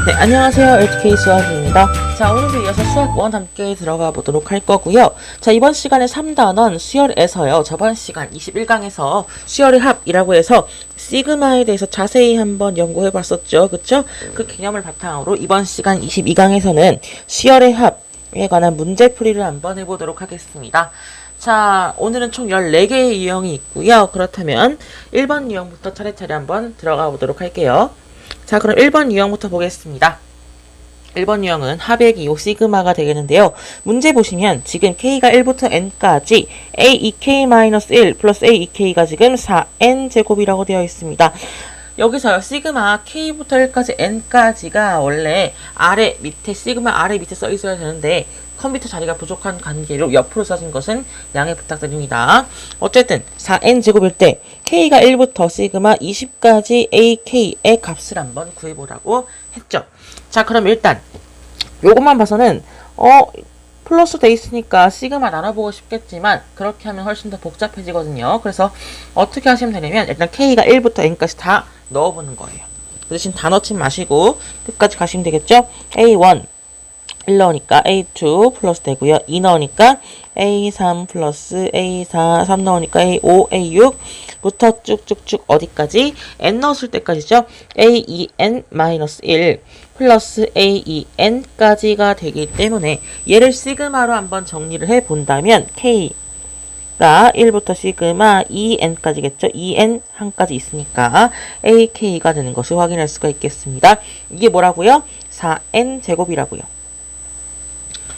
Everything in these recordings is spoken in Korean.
네, 안녕하세요. LTK 수학입니다. 자, 오늘도 이어서 수학 1 함께 들어가 보도록 할 거고요. 자, 이번 시간에 3단원 수열에서요. 저번 시간 21강에서 수열의 합이라고 해서 시그마에 대해서 자세히 한번 연구해 봤었죠. 그쵸? 그 개념을 바탕으로 이번 시간 22강에서는 수열의 합에 관한 문제풀이를 한번 해보도록 하겠습니다. 자, 오늘은 총 14개의 유형이 있고요. 그렇다면 1번 유형부터 차례차례 한번 들어가 보도록 할게요. 자, 그럼 1번 유형부터 보겠습니다. 1번 유형은 합의 기호 시그마가 되겠는데요. 문제 보시면 지금 k가 1부터 n까지 a2k-1 플러스 a2k가 지금 4n 제곱이라고 되어 있습니다. 여기서요, 시그마 k부터 1까지 n까지가 원래 시그마 아래 밑에 써 있어야 되는데 컴퓨터 자리가 부족한 관계로 옆으로 써진 것은 양해 부탁드립니다. 어쨌든 4n 제곱일 때 k가 1부터 시그마 20까지 ak의 값을 한번 구해보라고 했죠. 자, 그럼 일단 요것만 봐서는 플러스 돼 있으니까 시그마 나눠보고 싶겠지만 그렇게 하면 훨씬 더 복잡해지거든요. 그래서 어떻게 하시면 되냐면 일단 k가 1부터 n까지 다 넣어보는 거예요. 그 대신 다 넣지 마시고 끝까지 가시면 되겠죠. a1 1 넣으니까 A2 플러스 되고요. 2 넣으니까 A3 플러스 A4, 3 넣으니까 A5, A6부터 쭉쭉쭉 어디까지? N 넣었을 때까지죠. A2N-1 플러스 A2N까지가 되기 때문에 얘를 시그마로 한번 정리를 해본다면 K가 1부터 시그마 2N까지겠죠. 2N 한까지 있으니까 AK가 되는 것을 확인할 수가 있겠습니다. 이게 뭐라고요? 4N 제곱이라고요.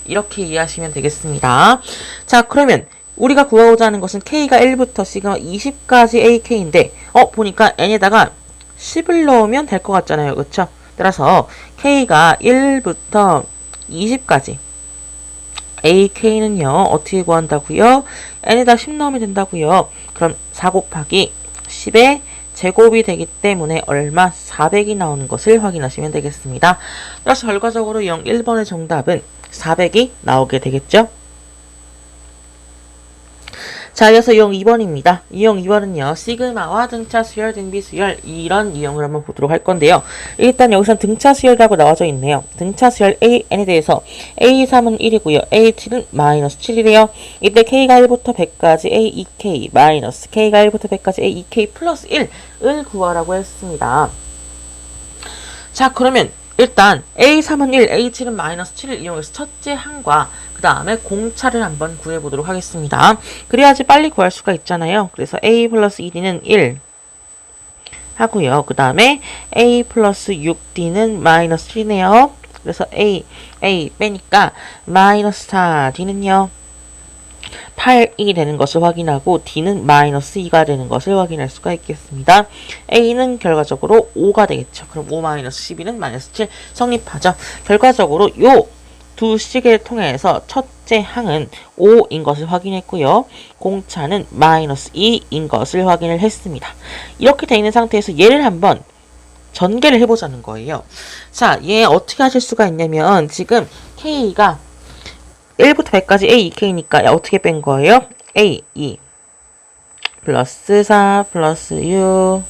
이렇게 이해하시면 되겠습니다. 자, 그러면 우리가 구하고자 하는 것은 k가 1부터 시그마 20까지 ak인데 보니까 n에다가 10을 넣으면 될 것 같잖아요. 그쵸? 따라서 k가 1부터 20까지 ak는요. 어떻게 구한다고요? n에다 10 넣으면 된다고요. 그럼 4 곱하기 10의 제곱이 되기 때문에 얼마? 400이 나오는 것을 확인하시면 되겠습니다. 따라서 결과적으로 1번의 정답은 400이 나오게 되겠죠? 자, 이어서 유형 2번입니다. 유형 2번은요, 시그마와 등차 수열, 등비 수열, 이런 유형을 한번 보도록 할 건데요. 일단 여기선 등차 수열이라고 나와져 있네요. 등차 수열 AN에 대해서 A3은 1이고요. A7은 마이너스 7이래요. 이때 K가 1부터 100까지 AEK 마이너스 K가 1부터 100까지 AEK 플러스 1을 구하라고 했습니다. 자, 그러면 일단 A3은 1, A7은 마이너스 7을 이용해서 첫째 항과 그 다음에 공차를 한번 구해보도록 하겠습니다. 그래야지 빨리 구할 수가 있잖아요. 그래서 A 플러스 2D는 1 하고요. 그 다음에 A 플러스 6D는 마이너스 7이네요. 그래서 A 빼니까 마이너스 4D는요. 8이 되는 것을 확인하고 D는 마이너스 2가 되는 것을 확인할 수가 있겠습니다. A는 결과적으로 5가 되겠죠. 그럼 5 마이너스 12는 마이너스 7 성립하죠. 결과적으로 요 두 식을 통해서 첫째 항은 5인 것을 확인했고요. 공차는 마이너스 2인 것을 확인을 했습니다. 이렇게 되어 있는 상태에서 얘를 한번 전개를 해보자는 거예요. 자, 얘 어떻게 하실 수가 있냐면 지금 K가 1부터 100까지 A2K니까 어떻게 뺀 거예요? A2 플러스 4 플러스 6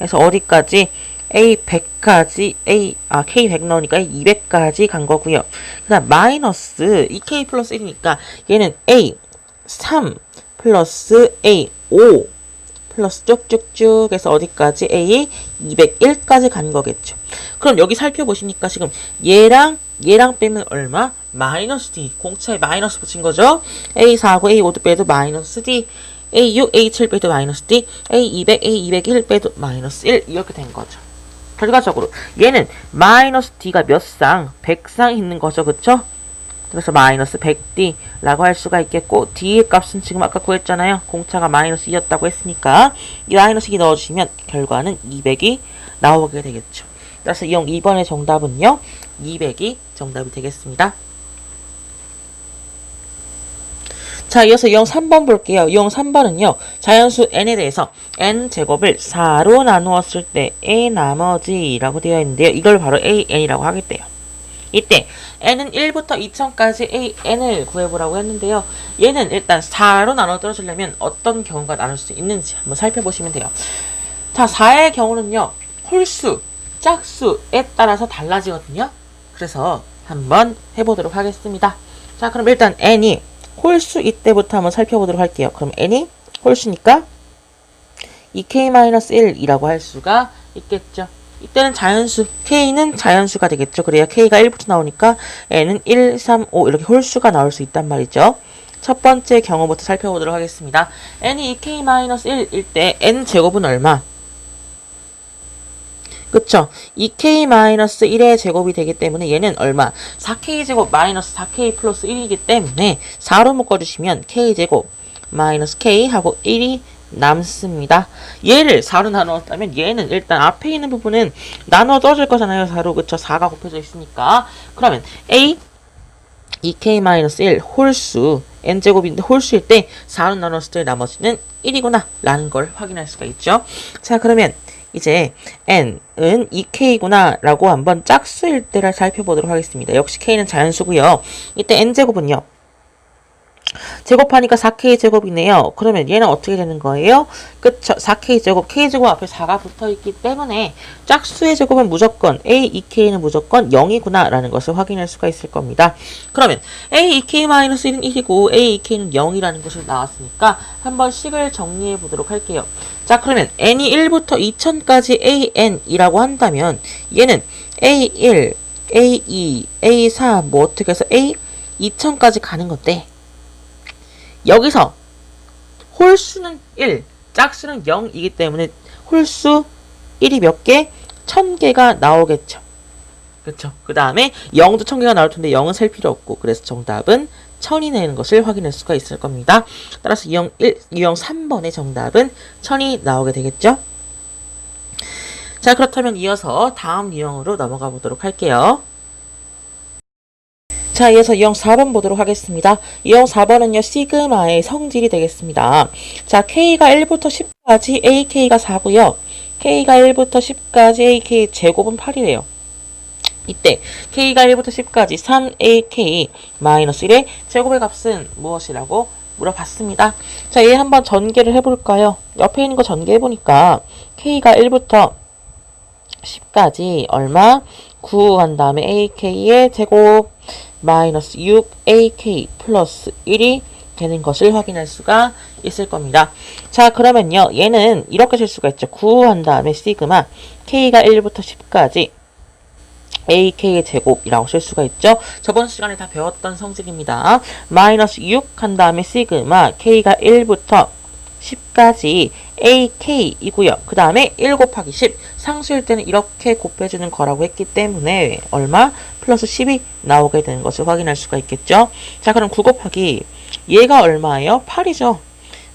해서 어디까지? A100까지 K100 넣으니까 A200까지 간 거고요. 그 다음 마이너스 2K 플러스 1이니까 얘는 A3 플러스 A5 플러스 쭉쭉쭉 해서 어디까지? A201까지 간 거겠죠. 그럼 여기 살펴보시니까 지금 얘랑 빼면 얼마? 마이너스 D. 공차에 마이너스 붙인 거죠. A4하고 A5도 빼도 마이너스 D. A6, A7 빼도 마이너스 D. A200, A201 빼도 마이너스 1. 이렇게 된 거죠. 결과적으로 얘는 마이너스 D가 몇 쌍? 100쌍 있는 거죠. 그쵸? 그래서 마이너스 100D라고 할 수가 있겠고 D의 값은 지금 아까 구했잖아요. 공차가 마이너스 2였다고 했으니까 이 마이너스 2 넣어주시면 결과는 200이 나오게 되겠죠. 그래서 유형 2번의 정답은요. 200이 정답이 되겠습니다. 자, 이어서 유형 3번 볼게요. 유형 3번은요. 자연수 n에 대해서 n제곱을 4로 나누었을 때의 나머지라고 되어 있는데요. 이걸 바로 an이라고 하겠대요. 이때 n은 1부터 2000까지 an을 구해보라고 했는데요. 얘는 일단 4로 나눠 떨어지려면 어떤 경우가 나눌 수 있는지 한번 살펴보시면 돼요. 자, 4의 경우는요. 홀수 짝수에 따라서 달라지거든요. 그래서 한번 해보도록 하겠습니다. 자, 그럼 일단 n이 홀수 이때부터 한번 살펴보도록 할게요. 그럼 n이 홀수니까 2k-1이라고 할 수가 있겠죠. 이때는 자연수, k는 자연수가 되겠죠. 그래야 k가 1부터 나오니까 n은 1, 3, 5 이렇게 홀수가 나올 수 있단 말이죠. 첫 번째 경우부터 살펴보도록 하겠습니다. n이 2k-1일 때 n제곱은 얼마? 그쵸? 2k-1의 제곱이 되기 때문에 얘는 얼마? 4k제곱 마이너스 4k 플러스 1이기 때문에 4로 묶어주시면 k제곱 마이너스 k 하고 1이 남습니다. 얘를 4로 나누었다면 얘는 일단 앞에 있는 부분은 나눠져줄 거잖아요. 4로. 그쵸? 4가 곱해져 있으니까. 그러면 a 2k-1 홀수 n제곱인데 홀수일 때 4로 나눴을 때 나머지는 1이구나 라는 걸 확인할 수가 있죠. 자, 그러면 이제 n은 2k구나 라고 한번 짝수일 때를 살펴보도록 하겠습니다. 역시 k는 자연수고요. 이때 n제곱은요. 제곱하니까 4k제곱이네요. 그러면 얘는 어떻게 되는 거예요? 그쵸? 4k제곱, k제곱 앞에 4가 붙어있기 때문에 짝수의 제곱은 무조건 a, 2k는 무조건 0이구나 라는 것을 확인할 수가 있을 겁니다. 그러면 a, 2k-1은 1이고 a, 2k는 0이라는 것을 나왔으니까 한번 식을 정리해 보도록 할게요. 자, 그러면 n이 1부터 2000까지 an이라고 한다면 얘는 a1, a2, a3 뭐 어떻게 해서 a 2000까지 가는 건데 여기서 홀수는 1, 짝수는 0이기 때문에 홀수 1이 몇 개? 1000개가 나오겠죠. 그쵸? 그 다음에 0도 1000개가 나올 텐데 0은 셀 필요 없고 그래서 정답은 1000이 되는 것을 확인할 수가 있을 겁니다. 따라서 유형 3번의 정답은 1000이 나오게 되겠죠? 자, 그렇다면 이어서 다음 유형으로 넘어가 보도록 할게요. 자, 이어서 유형 4번 보도록 하겠습니다. 유형 4번은요, 시그마의 성질이 되겠습니다. 자, k가 1부터 10까지 ak가 4고요. k가 1부터 10까지 ak 제곱은 8이래요. 이때 k가 1부터 10까지 3ak-1의 제곱의 값은 무엇이라고 물어봤습니다. 자, 얘 한번 전개를 해볼까요? 옆에 있는 거 전개해보니까 k가 1부터 10까지 얼마? 9 한 다음에 ak의 제곱 마이너스 6ak 플러스 1이 되는 것을 확인할 수가 있을 겁니다. 자, 그러면요. 얘는 이렇게 쓸 수가 있죠. 9 한 다음에 시그마 k가 1부터 10까지 ak의 제곱이라고 쓸 수가 있죠. 저번 시간에 다 배웠던 성질입니다. 마이너스 6 한 다음에 시그마 k가 1부터 10까지 ak이고요. 그 다음에 1 곱하기 10 상수일 때는 이렇게 곱해주는 거라고 했기 때문에 얼마? 플러스 10이 나오게 되는 것을 확인할 수가 있겠죠. 자, 그럼 9 곱하기 얘가 얼마예요? 8이죠.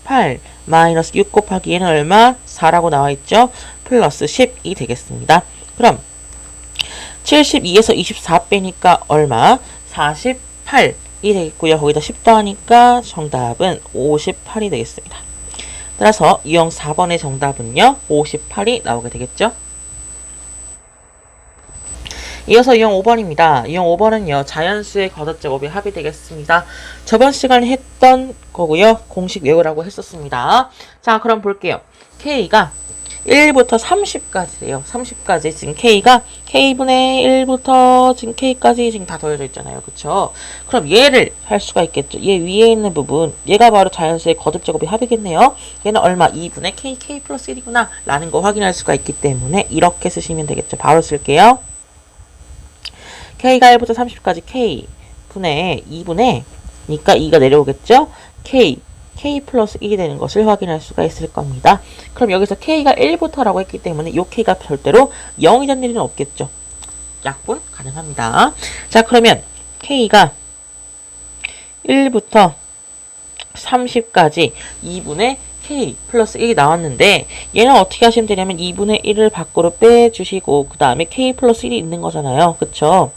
8 마이너스 6 곱하기 얘는 얼마? 4라고 나와있죠. 플러스 10이 되겠습니다. 그럼 72에서 24 빼니까 얼마? 48이 되겠고요. 거기다 10 더하니까 정답은 58이 되겠습니다. 따라서 유형 4번의 정답은요. 58이 나오게 되겠죠. 이어서 유형 5번입니다. 유형 5번은요. 자연수의 거듭제곱이 합이 되겠습니다. 저번 시간에 했던 거고요. 공식 외우라고 했었습니다. 자, 그럼 볼게요. k가 1부터 30까지래요. 30까지 지금 k가 k분의 1부터 지금 k까지 지금 다 더해져 있잖아요. 그쵸? 그럼 얘를 할 수가 있겠죠. 얘 위에 있는 부분 얘가 바로 자연수의 거듭제곱이 합이겠네요. 얘는 얼마? 2분의 k 플러스 1이구나 라는 거 확인할 수가 있기 때문에 이렇게 쓰시면 되겠죠. 바로 쓸게요. k가 1부터 30까지 k분의 2분의 니까 2가 내려오겠죠. k 플러스 1이 되는 것을 확인할 수가 있을 겁니다. 그럼 여기서 k가 1부터라고 했기 때문에 이 k가 절대로 0이 될 일은 없겠죠. 약분 가능합니다. 자, 그러면 k가 1부터 30까지 2분의 k 플러스 1이 나왔는데 얘는 어떻게 하시면 되냐면 2분의 1을 밖으로 빼주시고 그 다음에 k 플러스 1이 있는 거잖아요. 그쵸?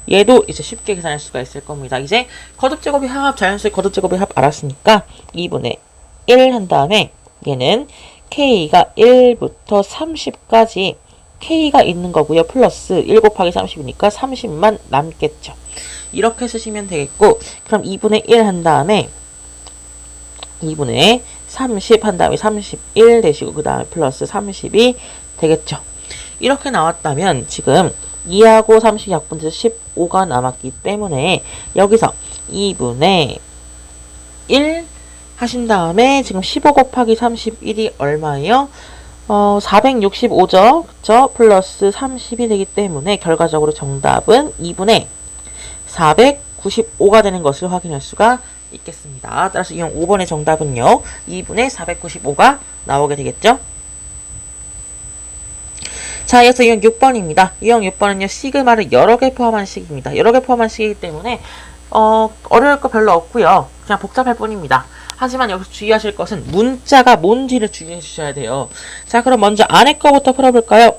얘도 이제 쉽게 계산할 수가 있을 겁니다. 이제 거듭제곱의 합, 자연수의 거듭제곱의 합 알았으니까 2분의 1 한 다음에 얘는 k가 1부터 30까지 k가 있는 거고요. 플러스 1 곱하기 30이니까 30만 남겠죠. 이렇게 쓰시면 되겠고 그럼 2분의 1 한 다음에 2분의 30 한 다음에 31 되시고 그 다음에 플러스 30이 되겠죠. 이렇게 나왔다면 지금 2하고 30 약분돼서 15가 남았기 때문에 여기서 2분의 1 하신 다음에 지금 15 곱하기 31이 얼마예요? 465죠. 그쵸? 플러스 30이 되기 때문에 결과적으로 정답은 2분의 495가 되는 것을 확인할 수가 있겠습니다. 따라서 이형 5번의 정답은요. 2분의 495가 나오게 되겠죠. 자, 이어서 이형 6번입니다. 이형 6번은요. 시그마를 여러 개 포함한 식입니다. 여러 개 포함한 식이기 때문에 어려울 거 별로 없고요. 그냥 복잡할 뿐입니다. 하지만 여기서 주의하실 것은 문자가 뭔지를 주의해 주셔야 돼요. 자, 그럼 먼저 안에 거부터 풀어볼까요?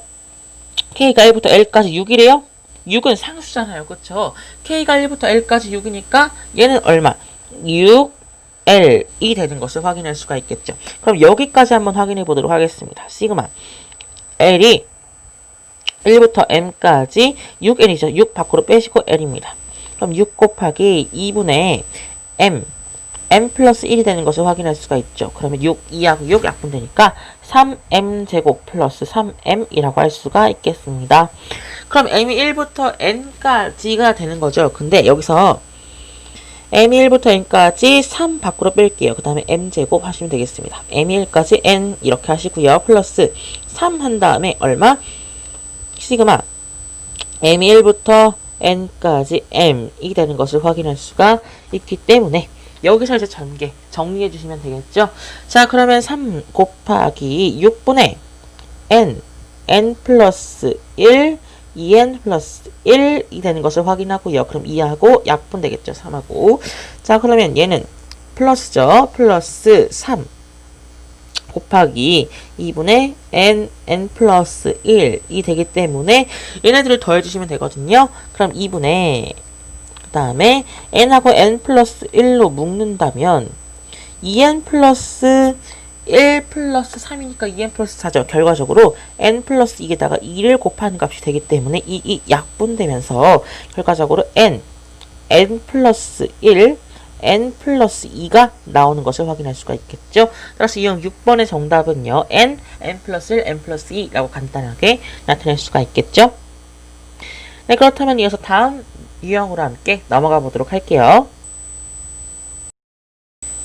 K가 1부터 L까지 6이래요? 6은 상수잖아요. 그쵸? K가 1부터 L까지 6이니까 얘는 얼마? 6L이 되는 것을 확인할 수가 있겠죠. 그럼 여기까지 한번 확인해 보도록 하겠습니다. 시그마 L이 1부터 M까지 6L이죠. 6 밖으로 빼시고 L입니다. 그럼 6 곱하기 2분의 M 플러스 1이 되는 것을 확인할 수가 있죠. 그러면 6, 2하고 6 약분되니까 3M제곱 플러스 3M이라고 할 수가 있겠습니다. 그럼 M이 1부터 N까지가 되는 거죠. 근데 여기서 M이 1부터 N까지 3 밖으로 뺄게요. 그 다음에 M제곱 하시면 되겠습니다. M이 1까지 N 이렇게 하시고요. 플러스 3 한 다음에 얼마? 시그마 M이 1부터 N까지 M이 되는 것을 확인할 수가 있기 때문에 여기서 이제 정리해 주시면 되겠죠. 자, 그러면 3 곱하기 6분의 N 플러스 1, 2N 플러스 1이 되는 것을 확인하고요. 그럼 2하고 약분 되겠죠. 3하고. 자, 그러면 얘는 플러스죠. 플러스 3 곱하기 2분의 N 플러스 1이 되기 때문에 얘네들을 더해주시면 되거든요. 그럼 2분의 그 다음에 n하고 n 플러스 1로 묶는다면 2n 플러스 1 플러스 3이니까 2n 플러스 4죠. 결과적으로 n 플러스 2에다가 2를 곱하는 값이 되기 때문에 이 약분되면서 결과적으로 n 플러스 1, n 플러스 2가 나오는 것을 확인할 수가 있겠죠. 따라서 이형 6번의 정답은요. n 플러스 1, n 플러스 2라고 간단하게 나타낼 수가 있겠죠. 네, 그렇다면 이어서 다음 유형으로 함께 넘어가 보도록 할게요.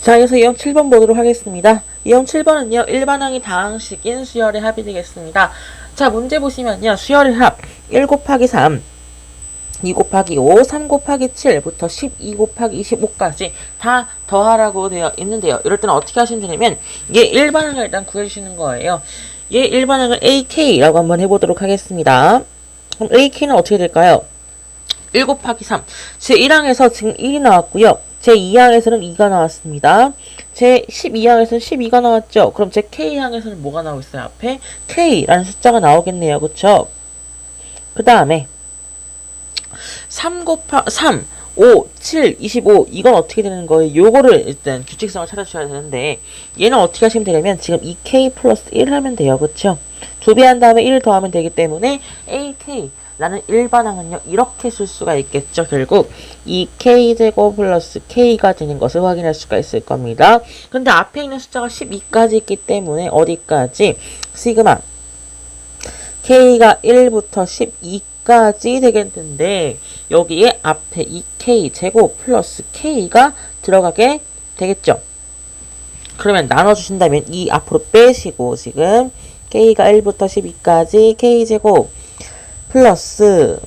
자, 이어서 유형 7번 보도록 하겠습니다. 유형 7번은요. 일반항이 다항식인 수열의 합이 되겠습니다. 자, 문제 보시면요. 수열의 합 1 곱하기 3, 2 곱하기 5, 3 곱하기 7부터 12 곱하기 25까지 다 더하라고 되어 있는데요. 이럴 때는 어떻게 하시면 되냐면 얘 일반항을 일단 구해주시는 거예요. 얘 일반항을 AK라고 한번 해보도록 하겠습니다. 그럼 AK는 어떻게 될까요? 1 곱하기 3. 제1항에서 지금 1이 나왔고요. 제2항에서는 2가 나왔습니다. 제12항에서는 12가 나왔죠. 그럼 제-K항에서는 뭐가 나오고 있어요? 앞에 K라는 숫자가 나오겠네요. 그쵸? 그 다음에 3, 5, 7, 25 이건 어떻게 되는 거예요? 요거를 일단 규칙성을 찾아주셔야 되는데 얘는 어떻게 하시면 되냐면 지금 2K 플러스 1 하면 돼요. 그쵸? 2배 한 다음에 1을 더하면 되기 때문에 AK 라는 일반항은요, 이렇게 쓸 수가 있겠죠. 결국 2K제곱 플러스 K가 되는 것을 확인할 수가 있을 겁니다. 근데 앞에 있는 숫자가 12까지 있기 때문에 어디까지? 시그마 K가 1부터 12까지 되겠는데 여기에 앞에 2K제곱 플러스 K가 들어가게 되겠죠. 그러면 나눠주신다면 이 앞으로 빼시고 지금 K가 1부터 12까지 K제곱 플러스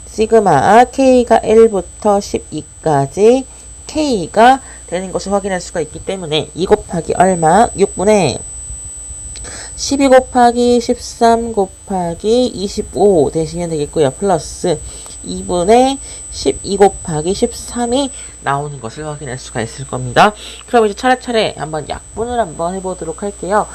시그마 K가 1부터 12까지 K가 되는 것을 확인할 수가 있기 때문에 2 곱하기 얼마? 6분의 12 곱하기 13 곱하기 25 되시면 되겠고요. 플러스 2분의 12 곱하기 13이 나오는 것을 확인할 수가 있을 겁니다. 그럼 이제 차례차례 한번 약분을 한번 해보도록 할게요.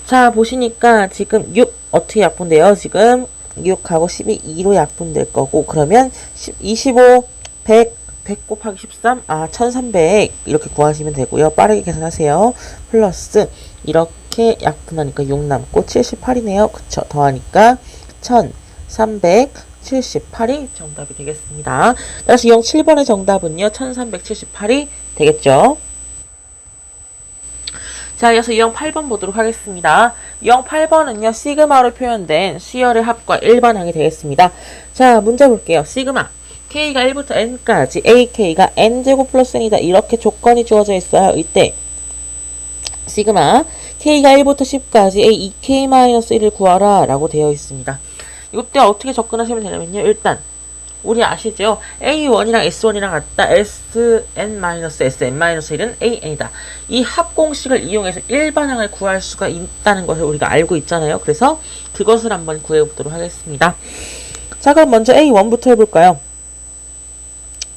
자, 보시니까 지금 6 어떻게 약분돼요? 지금 6하고 12, 2로 약분될 거고, 그러면 25, 100 곱하기 13, 1300 이렇게 구하시면 되고요. 빠르게 계산하세요. 플러스 이렇게 약분하니까 6 남고 78이네요. 그쵸? 더하니까 1378이 정답이 되겠습니다. 따라서 07번의 정답은요. 1378이 되겠죠. 자, 이어서 유형 8번 보도록 하겠습니다. 08번은요, 시그마로 표현된 수열의 합과 일반항이 되겠습니다. 자, 문제 볼게요. 시그마. K가 1부터 N까지 AK가 N제곱 플러스 N이다. 이렇게 조건이 주어져 있어요. 이때 시그마 K가 1부터 10까지 A2K-1을 구하라 라고 되어 있습니다. 이때 어떻게 접근하시면 되냐면요. 일단 우리 아시죠? A1이랑 S1이랑 같다. Sn-Sn-1은 AN이다. 이 합공식을 이용해서 일반항을 구할 수가 있다는 것을 우리가 알고 있잖아요. 그래서 그것을 한번 구해보도록 하겠습니다. 자, 그럼 먼저 A1부터 해볼까요?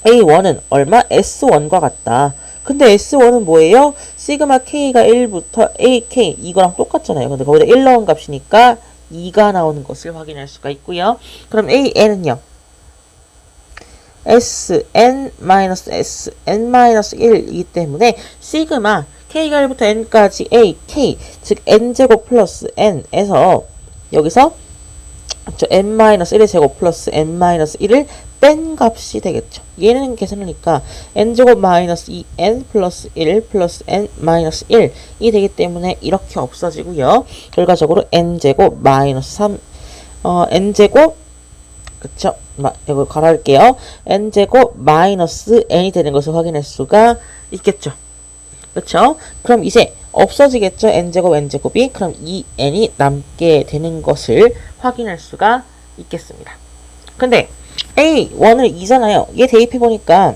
A1은 얼마? S1과 같다. 근데 S1은 뭐예요? 시그마 K가 1부터 AK 이거랑 똑같잖아요. 근데 거기다 1 넣은 값이니까 2가 나오는 것을 확인할 수가 있고요. 그럼 AN은요? Sn-Sn-1이기 때문에 시그마 K가 1부터 N까지 AK 즉 N제곱 플러스 N에서 여기서 N-1의 제곱 플러스 N-1을 뺀 값이 되겠죠. 얘는 계산하니까 N제곱 마이너스 2N 플러스 1 플러스 N-1이 되기 때문에 이렇게 없어지고요. 결과적으로 N제곱 마이너스 3 N제곱 그쵸? 이거 갈아할게요. N제곱 마이너스 N이 되는 것을 확인할 수가 있겠죠. 그쵸? 그럼 이제 없어지겠죠? N제곱 N제곱이. 그럼 이 N이 남게 되는 것을 확인할 수가 있겠습니다. 근데 A1을 2잖아요. 얘 대입해보니까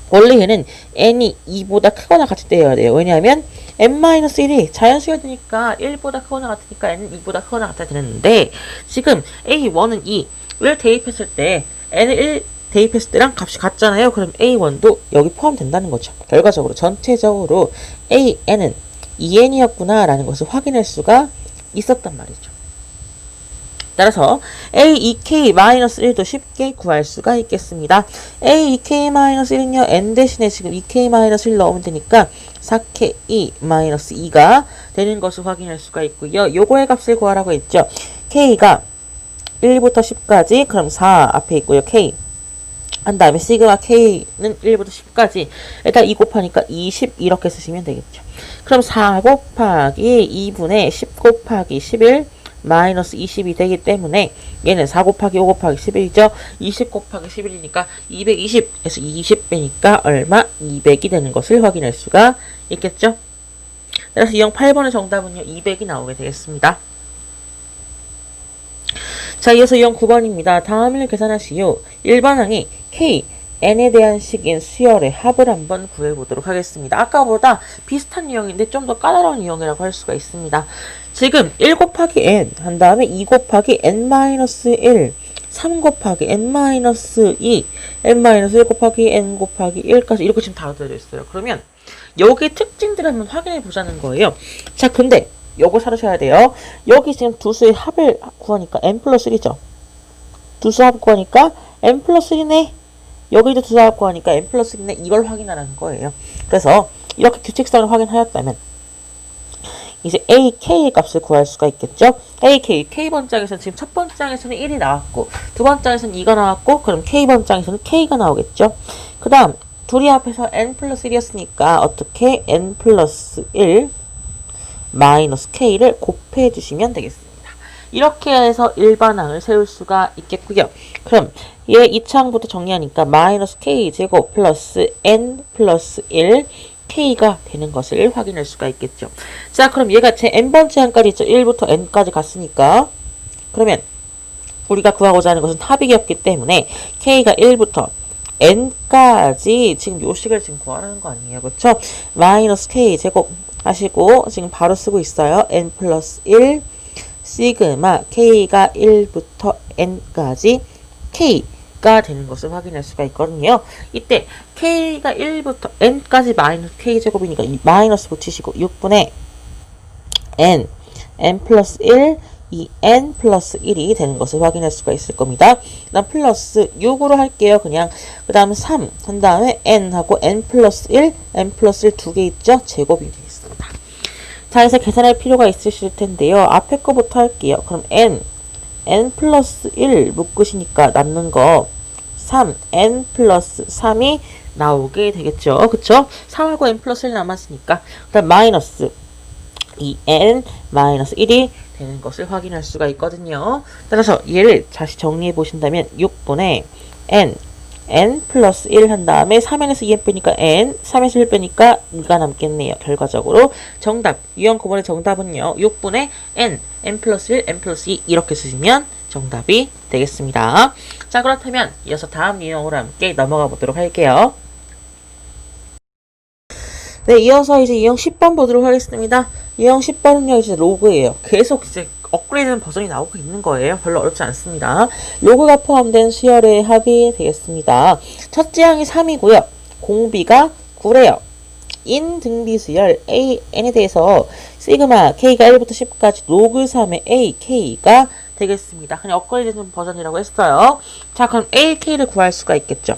원래 얘는 N이 2보다 크거나 같을 때 해야 돼요. 왜냐하면 N-1이 자연수열되니까 1보다 크거나 같으니까 N은 2보다 크거나 같아야 되는데 지금 A1은 2를 대입했을 때 N을 1 대입했을 때랑 값이 같잖아요. 그럼 A1도 여기 포함된다는 거죠. 결과적으로 전체적으로 AN은 2N이었구나 라는 것을 확인할 수가 있었단 말이죠. 따라서 A2K-1도 쉽게 구할 수가 있겠습니다. A2K-1은요, N 대신에 지금 2K-1 넣으면 되니까 4K-2가 되는 것을 확인할 수가 있고요. 요거의 값을 구하라고 했죠. K가 1부터 10까지, 그럼 4 앞에 있고요. K. 한 다음에 시그마 K는 1부터 10까지. 일단 2 곱하니까 20 이렇게 쓰시면 되겠죠. 그럼 4 곱하기 2분의 10 곱하기 11 마이너스 20이 되기 때문에 얘는 4 곱하기 5 곱하기 11이죠. 20 곱하기 11이니까 220에서 20 빼니까 얼마? 200이 되는 것을 확인할 수가 있겠죠. 따라서 208번의 정답은요. 200이 나오게 되겠습니다. 자, 이어서 209번입니다. 다음을 계산하시오. 일반항이 K, N에 대한 식인 수열의 합을 한번 구해보도록 하겠습니다. 아까보다 비슷한 유형인데 좀 더 까다로운 유형이라고 할 수가 있습니다. 지금 1 곱하기 N 한 다음에 2 곱하기 N-1 3 곱하기 N-2 N-1 곱하기 N 곱하기 1까지 이렇게 지금 다 되어 있어요. 그러면 여기 특징들을 한번 확인해 보자는 거예요. 자, 근데 요거 사르셔야 돼요. 여기 지금 두 수의 합을 구하니까 N 플러스 1이죠. 두 수 합 구하니까 N 플러스 1이네. 여기도 두 수 합 구하니까 N 플러스 1이네. 이걸 확인하라는 거예요. 그래서 이렇게 규칙성을 확인하였다면 이제 AK의 값을 구할 수가 있겠죠. AK, K번장에서는 지금 첫 번장에서는 1이 나왔고 두 번장에서는 2가 나왔고 그럼 K번장에서는 K가 나오겠죠. 그 다음 둘이 합해서 N 플러스 1이었으니까 어떻게 N 플러스 1 마이너스 K를 곱해 주시면 되겠습니다. 이렇게 해서 일반항을 세울 수가 있겠고요. 그럼 얘 이 차항부터 정리하니까 마이너스 K 제곱 플러스 N 플러스 1 K가 되는 것을 확인할 수가 있겠죠. 자, 그럼 얘가 제 N번째 항까지 있죠. 1부터 N까지 갔으니까 그러면 우리가 구하고자 하는 것은 합이었기 때문에 K가 1부터 N까지 지금 요 식을 지금 구하라는 거 아니에요. 그렇죠? 마이너스 K 제곱 하시고 지금 바로 쓰고 있어요. N 플러스 1 시그마 K가 1부터 N까지 K가 되는 것을 확인할 수가 있거든요. 이때 K가 1부터 N까지 마이너스 K제곱이니까 이 마이너스 붙이시고 6분의 N 플러스 1 이 N 플러스 1이 되는 것을 확인할 수가 있을 겁니다. 그 다음 플러스 6으로 할게요. 그냥 그 다음 3 한 다음에 N하고 N 플러스 1 N 플러스 1 두 개 있죠? 제곱이 되겠습니다. 자, 그래서 계산할 필요가 있으실 텐데요. 앞에 거부터 할게요. 그럼 N 플러스 1 묶으시니까 남는 거 3, N 플러스 3이 나오게 되겠죠. 그쵸? 3하고 N 플러스 1 남았으니까. 그 다음 마이너스 2n-1이 되는 것을 확인할 수가 있거든요. 따라서 얘를 다시 정리해 보신다면 6분의 n 플러스 1 한 다음에 3n에서 2n 빼니까 n, 3에서 1 빼니까 2가 남겠네요. 결과적으로 정답, 유형 9번의 정답은요. 6분의 n 플러스 1, n 플러스 2 이렇게 쓰시면 정답이 되겠습니다. 자, 그렇다면 이어서 다음 유형으로 함께 넘어가 보도록 할게요. 네, 이어서 이제 유형 10번 보도록 하겠습니다. 유형 10번은요, 이제 로그예요. 계속 이제 업그레이드된 버전이 나오고 있는 거예요. 별로 어렵지 않습니다. 로그가 포함된 수열의 합이 되겠습니다. 첫째 항이 3이고요. 공비가 9래요. 인 등비 수열 AN에 대해서 시그마 K가 1부터 10까지 로그 3의 AK가 되겠습니다. 그냥 업그레이드된 버전이라고 했어요. 자, 그럼 AK를 구할 수가 있겠죠.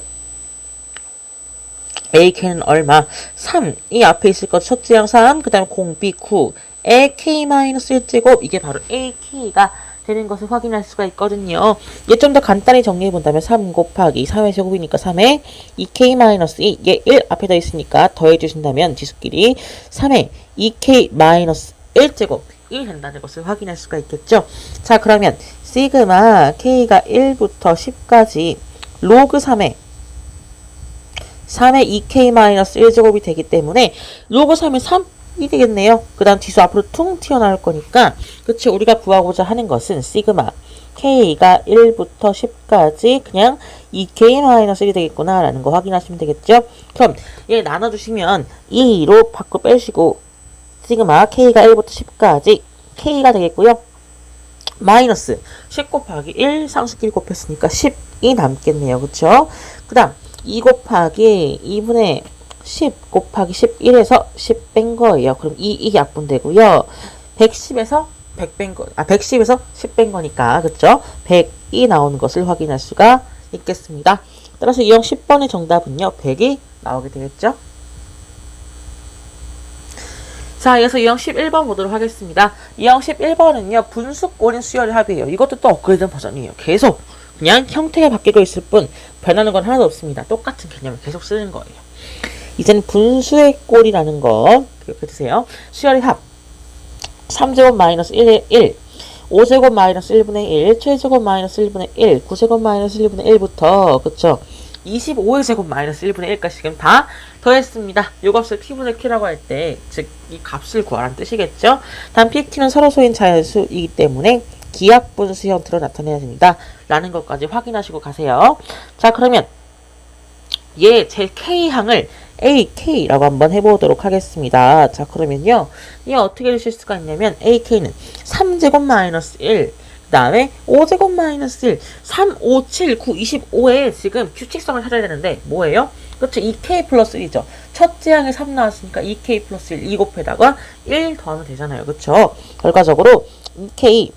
AK는 얼마? 3. 이 앞에 있을 것 첫째 항 3, 그 다음 공비 9. 에 K-1제곱, 이게 바로 AK가 되는 것을 확인할 수가 있거든요. 얘 좀 더 간단히 정리해본다면 3 곱하기 3의 제곱이니까 3에 2K-2, 얘 1 앞에 더 있으니까 더해주신다면 지수끼리 3에 2K-1제곱 1이 된다는 것을 확인할 수가 있겠죠. 자, 그러면 시그마 K가 1부터 10까지 로그 3에 2K-1제곱이 되기 때문에 로그 3에 3이 되겠네요. 그 다음 지수 앞으로 퉁 튀어나올 거니까, 그치, 우리가 구하고자 하는 것은 시그마 K가 1부터 10까지 그냥 2K-1이 되겠구나 라는 거 확인하시면 되겠죠. 그럼 얘 나눠주시면 2로 바꿔 빼시고 시그마 K가 1부터 10까지 K가 되겠고요. 마이너스 10 곱하기 1 상수끼리 곱했으니까 10이 남겠네요. 그쵸? 그 다음 2 곱하기 2분의 10 곱하기 11에서 10 뺀 거예요. 그럼 이게 약분되고요. 110에서 100 뺀 거, 110에서 10 뺀 거니까, 그쵸? 100이 나오는 것을 확인할 수가 있겠습니다. 따라서 유형 10번의 정답은요, 100이 나오게 되겠죠? 자, 이어서 유형 11번 보도록 하겠습니다. 유형 11번은요, 분수꼴인 수열의 합이에요. 이것도 또 업그레이드 버전이에요. 계속. 그냥 형태가 바뀌고 있을 뿐 변하는 건 하나도 없습니다. 똑같은 개념을 계속 쓰는 거예요. 이제는 분수의 꼴이라는 거 기억해 두세요. 수열의 합 3제곱 마이너스 1의 1, 5제곱 마이너스 1분의 1, 7제곱 마이너스 1분의 1, 9제곱 마이너스 1분의 1부터 그쵸? 25의 제곱 마이너스 1분의 1까지 지금 다 더했습니다. 이 값을 P분의 Q라고 할 때 즉 이 값을 구하라는 뜻이겠죠? 단 PQ는 서로소인 자연수이기 때문에 기하분수 형태로 나타내야 됩니다. 라는 것까지 확인하시고 가세요. 자, 그러면 얘 제 K항을 AK라고 한번 해보도록 하겠습니다. 자, 그러면요. 얘 어떻게 되실 수가 있냐면 AK는 3제곱 마이너스 1, 그 다음에 5제곱 마이너스 1, 3, 5, 7, 9, 25에 지금 규칙성을 찾아야 되는데 뭐예요? 그렇죠. 2K 플러스 1이죠. 첫째 항에 3 나왔으니까 2K 플러스 1, 2 곱해다가 1 더하면 되잖아요. 그렇죠? 결과적으로 2K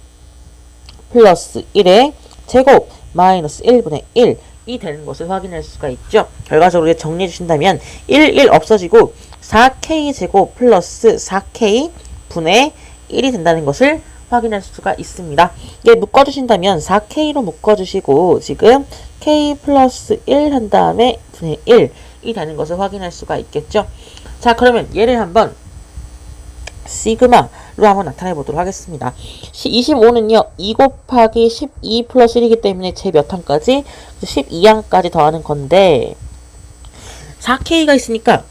플러스 1의 제곱 마이너스 1분의 1이 되는 것을 확인할 수가 있죠. 결과적으로 정리해 주신다면 1 없어지고 4K 제곱 플러스 4K 분의 1이 된다는 것을 확인할 수가 있습니다. 이게 묶어주신다면 4K로 묶어주시고 지금 K 플러스 1 한 다음에 분의 1이 되는 것을 확인할 수가 있겠죠. 자, 그러면 얘를 한번 시그마로 한번 나타내 보도록 하겠습니다. 25는요, 2 곱하기 12 플러스 1이기 때문에 제 몇 항까지? 12항까지 더하는 건데, 4K가 있으니까,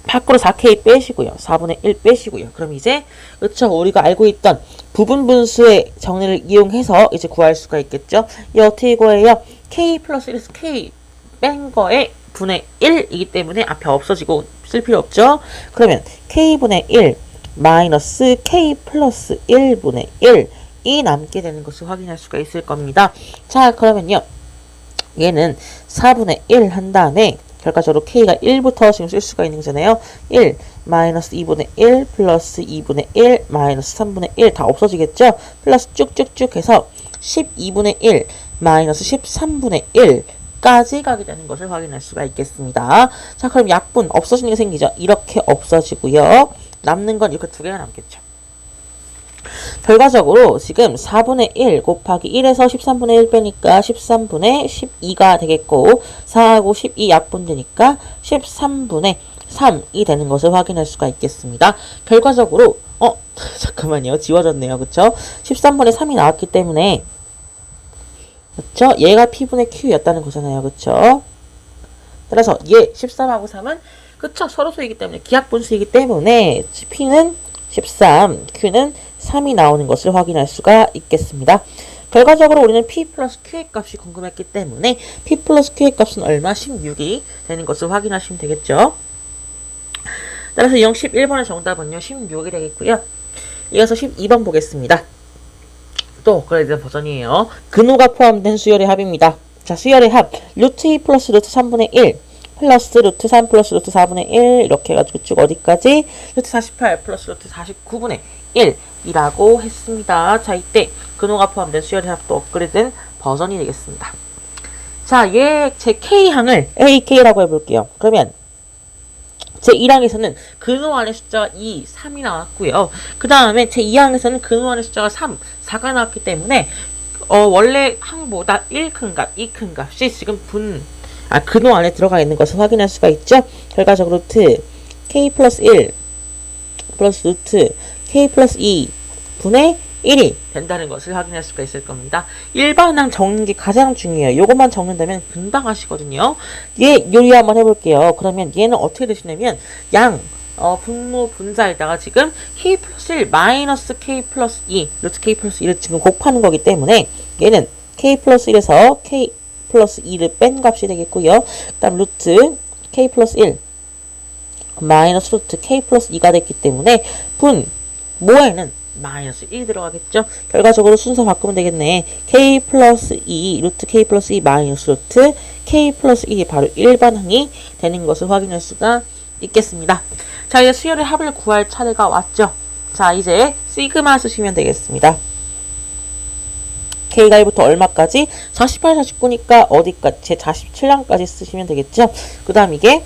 밖으로 4K 빼시고요. 4분의 1 빼시고요. 그럼 이제, 그쵸, 우리가 알고 있던 부분 분수의 정리를 이용해서 이제 구할 수가 있겠죠. 이 어떻게 구해요? K 플러스 1에서 K 뺀 거에 분의 1이기 때문에 앞에 없어지고 쓸 필요 없죠. 그러면 K분의 1 마이너스 K 플러스 1분의 1이 남게 되는 것을 확인할 수가 있을 겁니다. 자, 그러면요. 얘는 4분의 1 한 다음에 결과적으로 K가 1부터 지금 쓸 수가 있는 거잖아요. 1 마이너스 2분의 1 플러스 2분의 1 마이너스 3분의 1 다 없어지겠죠? 플러스 쭉쭉쭉 해서 12분의 1 마이너스 13분의 1 까지 가게 되는 것을 확인할 수가 있겠습니다. 자, 그럼 약분 없어지는 게 생기죠. 이렇게 없어지고요. 남는 건 이렇게 두 개가 남겠죠. 결과적으로 지금 4분의 1 곱하기 1에서 13분의 1 빼니까 13분의 12가 되겠고 4하고 12 약분되니까 13분의 3이 되는 것을 확인할 수가 있겠습니다. 결과적으로 잠깐만요. 지워졌네요. 그쵸? 13번에 3이 나왔기 때문에 그쵸? 얘가 P분의 Q였다는 거잖아요. 그쵸? 따라서 얘 13하고 3은 그쵸? 서로수이기 때문에 기하분수이기 때문에 P는 13, Q는 3이 나오는 것을 확인할 수가 있겠습니다. 결과적으로 우리는 P 플러스 Q의 값이 궁금했기 때문에 P 플러스 Q의 값은 얼마? 16이 되는 것을 확인하시면 되겠죠. 따라서 유형 11번의 정답은요. 16이 되겠고요. 이어서 12번 보겠습니다. 또 업그레이드 버전이에요. 근호가 포함된 수열의 합입니다. 자, 수열의 합 루트 2 플러스 루트 3분의 1 플러스 루트 3 플러스 루트 4분의 1 이렇게 해가지고 쭉 어디까지? 루트 48 플러스 루트 49분의 1이라고 했습니다. 자, 이때 근호가 포함된 수열의 합도 업그레이드된 버전이 되겠습니다. 자, 얘 제 K항을 AK라고 해볼게요. 그러면 제 1항에서는 근호 안의 숫자가 2, 3이 나왔고요. 그 다음에 제 2항에서는 근호 안의 숫자가 3, 4가 나왔기 때문에 원래 항보다 1 큰 값, 2 큰 값이 지금 근호 안에 들어가 있는 것을 확인할 수가 있죠. 결과적으로 루트 K 플러스 1 플러스 루트 K 플러스 2 분의 1이 된다는 것을 확인할 수가 있을 겁니다. 일반항 적는 게 가장 중요해요. 요것만 적는다면 금방 하시거든요. 얘 요리 한번 해볼게요. 그러면 얘는 어떻게 되시냐면 분모 분자에다가 지금 K 플러스 1 마이너스 K 플러스 2 루트 K 플러스 2를 지금 곱하는 거기 때문에 얘는 K 플러스 1에서 K 플러스 2를 뺀 값이 되겠고요. 그 다음 루트 K 플러스 1 마이너스 루트 K 플러스 2가 됐기 때문에 모에는 마이너스 1이 들어가겠죠. 결과적으로 순서 바꾸면 되겠네. K 플러스 2 루트 K 플러스 2 마이너스 루트 K 플러스 2이 바로 일반항이 되는 것을 확인할 수가 있겠습니다. 자, 이제 수열의 합을 구할 차례가 왔죠. 자, 이제 시그마 쓰시면 되겠습니다. K가 1부터 얼마까지? 48, 49니까 어디까지? 제 47항까지 쓰시면 되겠죠. 그 다음 이게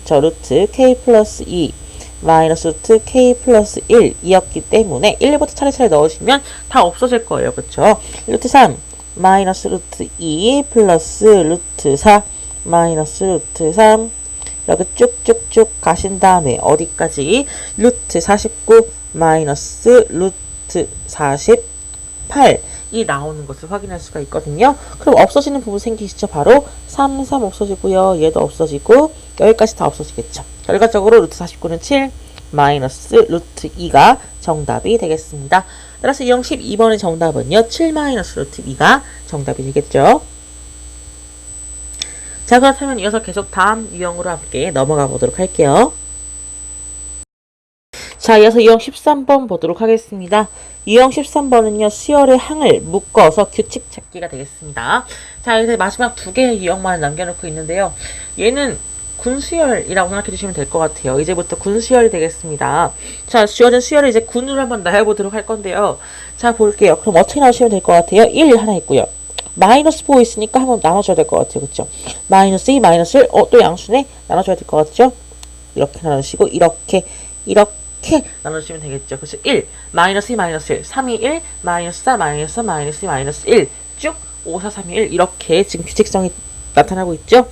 루트 K 플러스 2 마이너스 루트 K 플러스 1이었기 때문에 1부터 차례차례 넣으시면 다 없어질 거예요. 그쵸? 루트 3 마이너스 루트 2 플러스 루트 4 마이너스 루트 3 이렇게 쭉쭉쭉 가신 다음에 어디까지? 루트 49 마이너스 루트 48이 나오는 것을 확인할 수가 있거든요. 그럼 없어지는 부분 생기시죠? 바로 3, 3 없어지고요. 얘도 없어지고 여기까지 다 없어지겠죠. 결과적으로 루트 49는 7 마이너스 루트 2가 정답이 되겠습니다. 따라서 이형 12번의 정답은요. 7 마이너스 루트 2가 정답이 되겠죠. 자, 그렇다면 이어서 계속 다음 유형으로 함께 넘어가 보도록 할게요. 자, 이어서 유형 13번 보도록 하겠습니다. 유형 13번은요. 수열의 항을 묶어서 규칙 찾기가 되겠습니다. 자, 이제 마지막 두 개의 유형만 남겨놓고 있는데요. 얘는 군수열이라고 생각해 주시면 될 것 같아요. 이제부터 군수열이 되겠습니다. 자, 수열을 이제 군으로 한번 나눠보도록 할 건데요. 자, 볼게요. 그럼 어떻게 나누시면 될 것 같아요? 1 하나 있고요. 마이너스 4 있으니까 한번 나눠줘야 될 것 같아요. 그쵸? 마이너스 2, 마이너스 1, 또 양수네? 나눠줘야 될 것 같죠? 이렇게 나누시고, 이렇게 나눠주시면 되겠죠. 그래서 1, 마이너스 2, 마이너스 1, 3, 2, 1, 마이너스 4, 마이너스 3, 마이너스 2, 마이너스 1, 쭉 5, 4, 3, 2, 1 이렇게 지금 규칙성이 나타나고 있죠.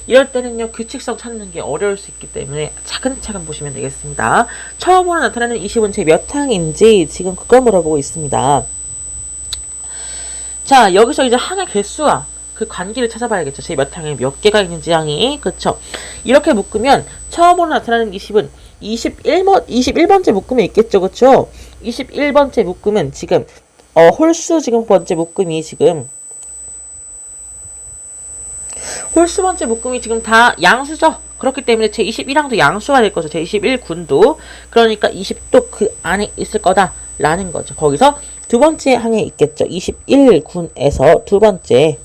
이럴 때는요, 규칙성 찾는 게 어려울 수 있기 때문에 차근차근 보시면 되겠습니다. 처음으로 나타나는 20은 제 몇 항인지 지금 그걸 물어보고 있습니다. 자, 여기서 이제 항의 개수와 그 관계를 찾아봐야겠죠. 제 몇 항에 몇 개가 있는지 항이. 그쵸? 이렇게 묶으면 처음으로 나타나는 20은 21번째 묶음에 있겠죠. 그쵸? 21번째 묶음은 지금 홀수 지금 번째 묶음이 지금 홀수 번째 묶음이 지금 다 양수죠. 그렇기 때문에 제 21항도 양수가 될 거죠. 제 21군도. 그러니까 20도 그 안에 있을 거다라는 거죠. 거기서 두 번째 항에 있겠죠. 21군에서 두 번째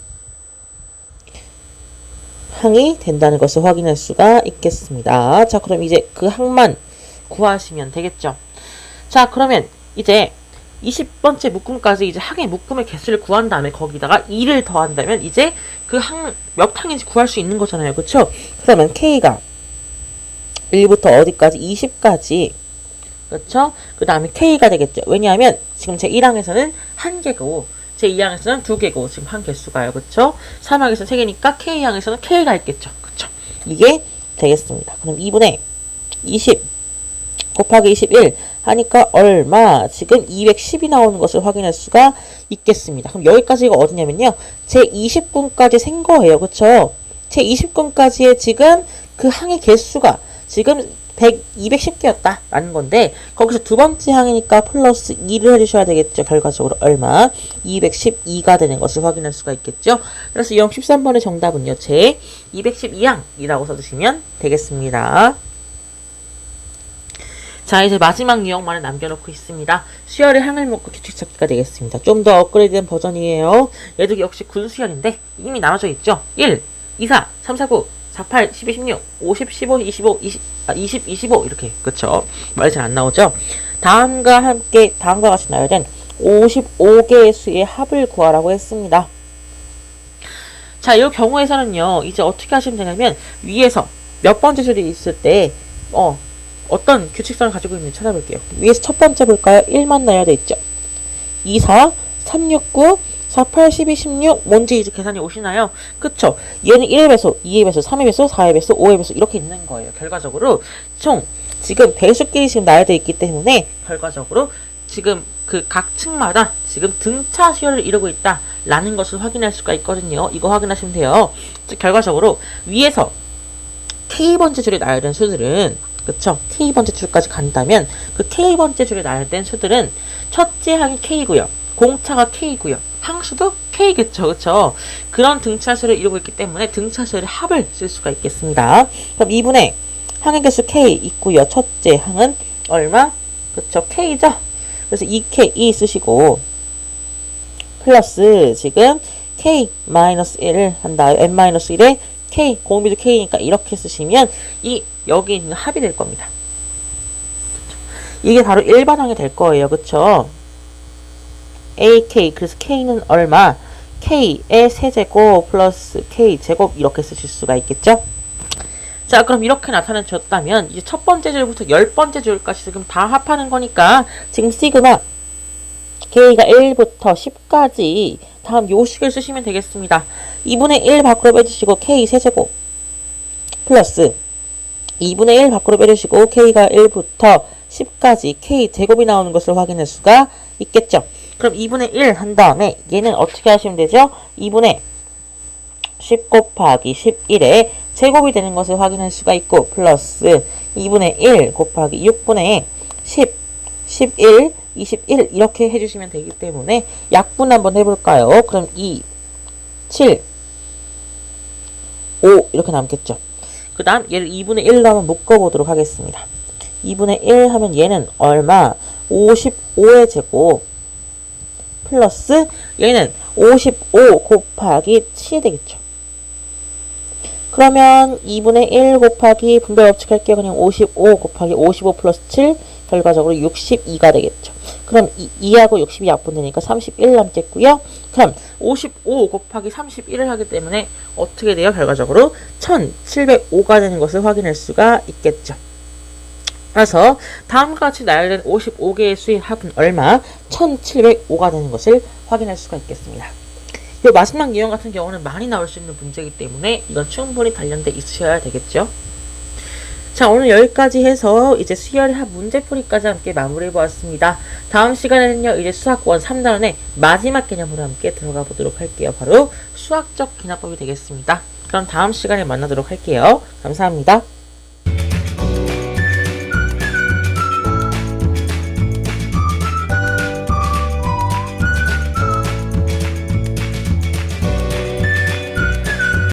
항이 된다는 것을 확인할 수가 있겠습니다. 자, 그럼 이제 그 항만 구하시면 되겠죠. 자, 그러면 이제 20번째 묶음까지 이제 항의 묶음의 개수를 구한 다음에 거기다가 2를 더한다면 이제 그 항 몇 항인지 구할 수 있는 거잖아요. 그쵸? 그러면 K가 1부터 어디까지? 20까지. 그쵸? 그 다음에 K가 되겠죠. 왜냐하면 지금 제 1항에서는 1개고 제 2항에서는 2개고 지금 한 개수가요. 그쵸? 3항에서는 3개니까 K항에서는 K가 있겠죠. 그쵸? 이게 되겠습니다. 그럼 2분의 20 곱하기 21 하니까 얼마? 지금 210이 나오는 것을 확인할 수가 있겠습니다. 그럼 여기까지가 어디냐면요. 제 20군까지 센 거예요. 그쵸? 제 20군까지의 지금 그 항의 개수가 지금 210개였다 라는 건데 거기서 두 번째 항이니까 플러스 2를 해주셔야 되겠죠. 결과적으로 얼마? 212가 되는 것을 확인할 수가 있겠죠. 그래서 유형 13번의 정답은요. 제 212항이라고 써주시면 되겠습니다. 자, 이제 마지막 유형만을 남겨놓고 있습니다. 수열의 항을 묶고 규칙 찾기가 되겠습니다. 좀 더 업그레이드된 버전이에요. 얘도 역시 군수열인데 이미 나눠져 있죠. 1, 2, 4, 3, 4, 9, 4, 8, 12, 16, 50, 15, 25, 20, 25 이렇게 그쵸? 말이 잘 안 나오죠? 다음과 같이 나열된 55개의 수의 합을 구하라고 했습니다. 자, 이 경우에서는요. 이제 어떻게 하시면 되냐면 위에서 몇 번째 줄이 있을 때 어떤 규칙성을 가지고 있는지 찾아볼게요. 위에서 첫 번째 볼까요? 1만 나열돼 있죠. 2, 4, 3, 6, 9, 4, 8, 12, 16 뭔지 이제 계산이 오시나요? 그쵸? 얘는 1의 배수, 2의 배수, 3의 배수, 4의 배수, 5의 배수 이렇게 있는 거예요. 결과적으로 총 지금 배수끼리 지금 나열되어 있기 때문에 결과적으로 지금 그 각 층마다 지금 등차 수열을 이루고 있다라는 것을 확인할 수가 있거든요. 이거 확인하시면 돼요. 즉 결과적으로 위에서 K번째 줄에 나열된 수들은 그쵸? K번째 줄까지 간다면 그 K번째 줄에 나열된 수들은 첫째 항이 K고요. 공차가 K고요. 항수도 K겠죠. 그쵸? 그런 등차수를 이루고 있기 때문에 등차수의 합을 쓸 수가 있겠습니다. 그럼 2분의 항의 개수 K 있고요. 첫째 항은 얼마? 그쵸? K죠? 그래서 2K 쓰시고 플러스 지금 K-1을 한다. N-1에 K, 공비도 K니까 이렇게 쓰시면 여기 있는 합이 될 겁니다. 이게 바로 일반항이 될 거예요. 그쵸? AK, 그래서 K는 얼마? K의 세제곱 플러스 K제곱 이렇게 쓰실 수가 있겠죠? 자, 그럼 이렇게 나타내줬다면 이제 첫 번째 줄부터 10번째 줄까지 지금 다 합하는 거니까 지금 시그마 K가 1부터 10까지 다음 요식을 쓰시면 되겠습니다. 2분의 1 밖으로 빼주시고 K 세제곱 플러스 2분의 1 밖으로 빼주시고 K가 1부터 10까지 K 제곱이 나오는 것을 확인할 수가 있겠죠. 그럼 2분의 1 한 다음에 얘는 어떻게 하시면 되죠? 2분의 10 곱하기 11에 제곱이 되는 것을 확인할 수가 있고 플러스 2분의 1 곱하기 6분의 10, 11, 21 이렇게 해주시면 되기 때문에 약분 한번 해볼까요? 그럼 2, 7, 5 이렇게 남겠죠. 그 다음 얘를 2분의 1로 한번 묶어보도록 하겠습니다. 2분의 1 하면 얘는 얼마? 55의 제곱 플러스 얘는 55 곱하기 7이 되겠죠. 그러면 2분의 1 곱하기 분배 법칙 할게요. 그냥 55 곱하기 55 플러스 7 결과적으로 62가 되겠죠. 그럼 2하고 60이 약분되니까 31 남겠고요. 그럼 55 곱하기 31을 하기 때문에 어떻게 돼요? 결과적으로 1705가 되는 것을 확인할 수가 있겠죠. 그래서 다음과 같이 나열된 55개의 수의 합은 얼마? 1705가 되는 것을 확인할 수가 있겠습니다. 이 마지막 유형 같은 경우는 많이 나올 수 있는 문제이기 때문에 이건 충분히 단련돼 있으셔야 되겠죠. 자, 오늘 여기까지 해서 이제 수열의 합 문제풀이까지 함께 마무리해 보았습니다. 다음 시간에는요, 이제 수학원 3단원의 마지막 개념으로 함께 들어가 보도록 할게요. 바로 수학적 기납법이 되겠습니다. 그럼 다음 시간에 만나도록 할게요. 감사합니다.